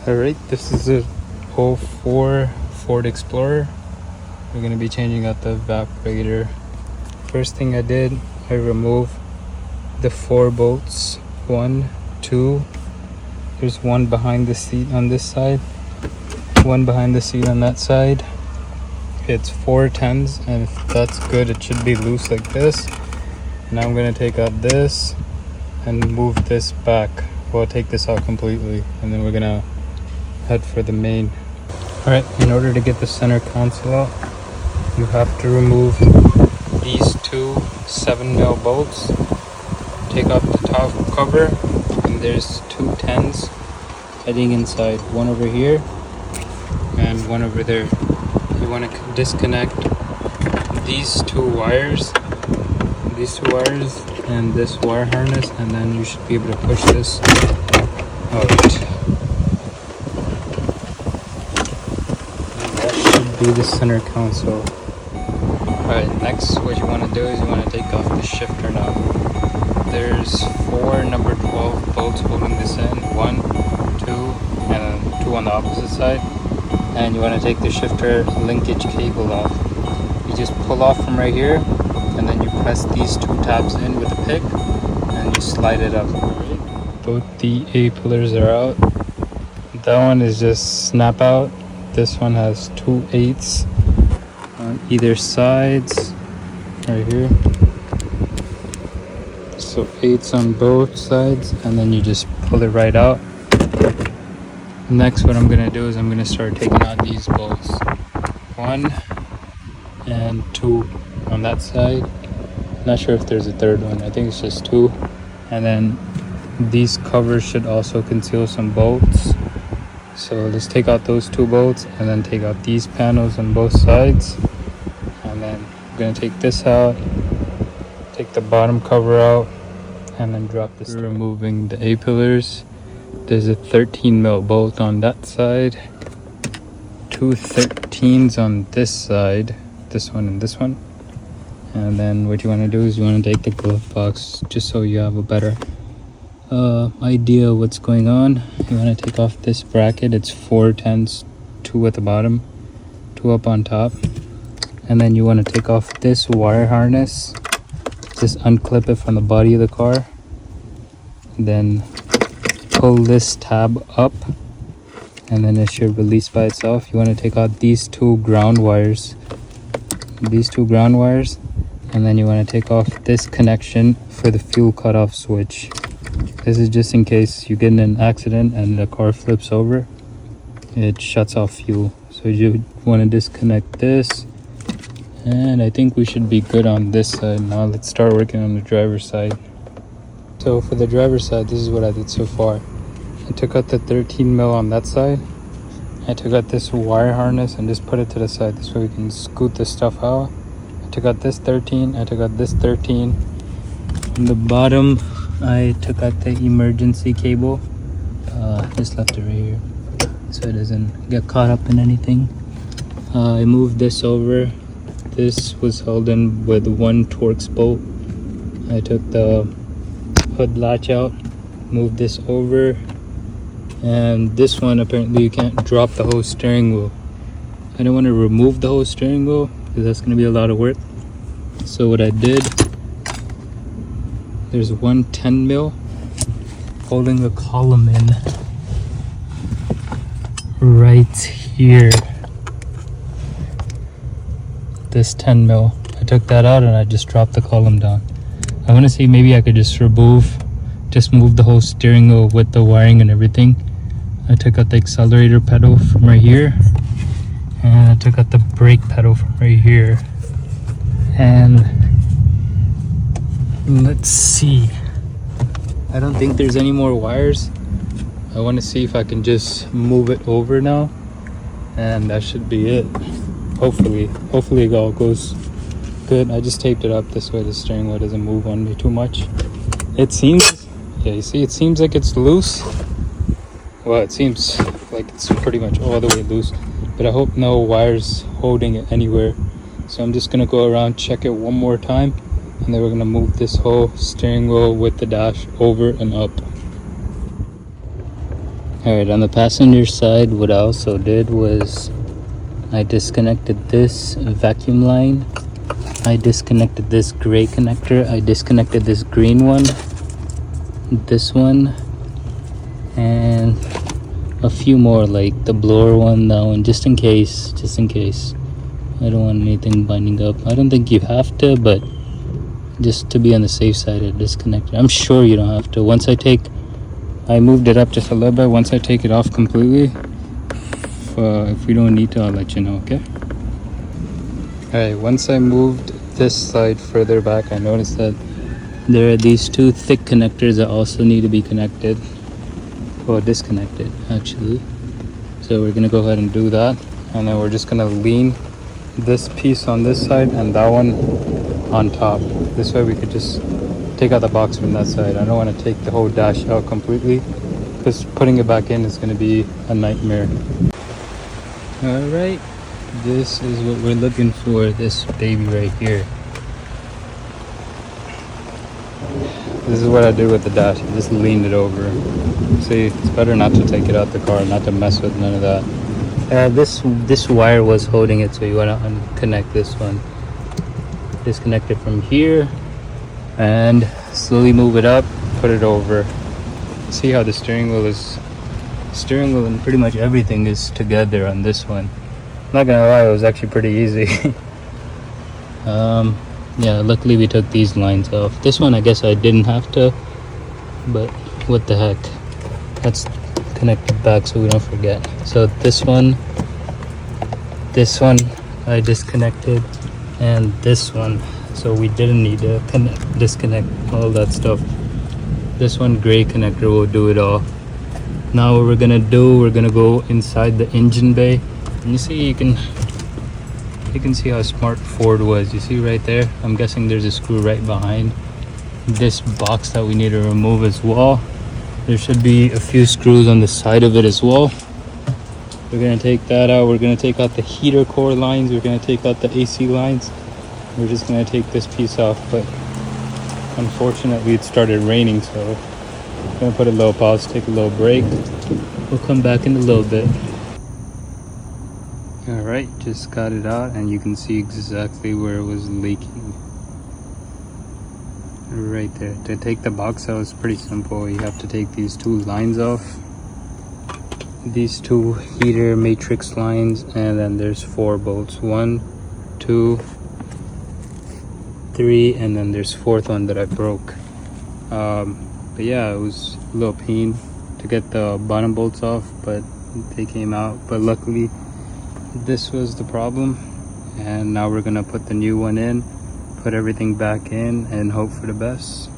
Alright, this is a '04 Ford Explorer. We're going to be changing out the evaporator. First thing I did, I removed the 4 bolts. 1, 2. There's one behind the seat on this side, one behind the seat on that side. It's 4 10s, and if that's good, it should be loose like this. Now I'm going to take out this and move this back. We'll take this out completely, and then we're going to head for the main. Alright, in order to get the center console out, you have to remove these 2 7mm bolts. Take off the top cover, and there's 2 10s heading inside, one over here and one over there. You want to disconnect these 2 wires, and this wire harness, and then you should be able to push this out. Be the center console. Alright, next what you want to do is you want to take off the shifter knob. There's 4 number 12 bolts holding this in, 1, 2, and then 2 on the opposite side. And you want to take the shifter linkage cable off. You just pull off from right here, and then you press these 2 tabs in with a pick, and you slide it up. Both the A pillars are out. That one is just snap out. This one has 2 8s on either sides, right here. So 8s on both sides, and then you just pull it right out. Next, what I'm gonna do is I'm gonna start taking out these bolts. 1 and 2 on that side. Not sure if there's a third one. I think it's just 2. And then these covers should also conceal some bolts. So let's take out those 2 bolts, and then take out these panels on both sides. And then I'm going to take this out, take the bottom cover out, and then drop this. We're removing the A pillars. There's a 13mm bolt on that side, 2 13s on this side, this one and this one. And then what you want to do is you want to take the glove box, just so you have a better idea what's going on. You want to take off this bracket. It's 4 10s, 2 at the bottom, 2 up on top. And then you want to take off this wire harness, just unclip it from the body of the car, then pull this tab up, and then it should release by itself. You want to take out these 2 ground wires, and then you want to take off this connection for the fuel cutoff switch. This is just in case you get in an accident and the car flips over, it shuts off fuel. So you want to disconnect this, and I think we should be good on this side. Now let's start working on the driver's side. So for the driver's side, this is what I did so far. I took out the 13mm on that side. I took out this wire harness and just put it to the side. This way we can scoot the stuff out. I took out this 13, I took out this 13. On the bottom, I took out the emergency cable. Just left it right here so it doesn't get caught up in anything. I moved this over. This was held in with 1 Torx bolt. I took the hood latch out, moved this over, and this one apparently you can't drop the whole steering wheel. I don't want to remove the whole steering wheel because that's going to be a lot of work. So what I did, there's 1 10mm holding the column in right here. This 10mm, I took that out and I just dropped the column down. I want to see maybe I could just move the whole steering wheel with the wiring and everything. I took out the accelerator pedal from right here, and I took out the brake pedal from right here. And let's see, I don't think there's any more wires. I want to see if I can just move it over now, and that should be it. Hopefully it all goes good. I just taped it up this way the steering wheel doesn't move on me too much. It seems, yeah, you see, it seems like it's loose. Well, it seems like it's pretty much all the way loose, but I hope no wires holding it anywhere. So I'm just gonna go around, check it one more time, and then we're gonna move this whole steering wheel with the dash over and up. Alright, on the passenger side, what I also did was I disconnected this vacuum line. I disconnected this gray connector. I disconnected this green one. This one. And a few more, like the blower one, that one, just in case. I don't want anything binding up. I don't think you have to, but just to be on the safe side, I disconnected. I'm sure you don't have to. I moved it up just a little bit. Once I take it off completely, if we don't need to, I'll let you know, okay? Alright, once I moved this side further back, I noticed that there are these two thick connectors that also need to be connected, or disconnected actually. So we're gonna go ahead and do that, and then we're just gonna lean this piece on this side and that one on top. This way we could just take out the box from that side. I don't want to take the whole dash out completely, because putting it back in is going to be a nightmare. Alright, this is what we're looking for, this baby right here. This is what I do with the dash. I just leaned it over. See, it's better not to take it out the car, not to mess with none of that. This wire was holding it, so you want to unconnect this one. Disconnect it from here and slowly move it up, put it over. See how the steering wheel and pretty much everything is together on this one. I'm not gonna lie, it was actually pretty easy. Yeah, luckily we took these lines off. This one I guess I didn't have to, but what the heck, that's connected back so we don't forget. So this one I disconnected, and this one, so we didn't need to disconnect all that stuff. This one gray connector will do it all. Now what we're gonna do, we're gonna go inside the engine bay, and you see, you can see how smart Ford was. You see right there, I'm guessing there's a screw right behind this box that we need to remove as well. There should be a few screws on the side of it as well. We're gonna take that out. We're gonna take out the heater core lines. We're gonna take out the AC lines. We're just gonna take this piece off, but unfortunately it started raining, so I'm gonna put a little pause, take a little break. We'll come back in a little bit. Alright, just got it out, and you can see exactly where it was leaking. Right there. To take the box out is pretty simple. You have to take these two lines off, these two heater matrix lines, and then there's 4 bolts. 1, 2, 3, and then there's 4th one that I broke. But yeah, it was a little pain to get the bottom bolts off, but they came out. But luckily this was the problem, and now we're gonna put the new one in, put everything back in, and hope for the best.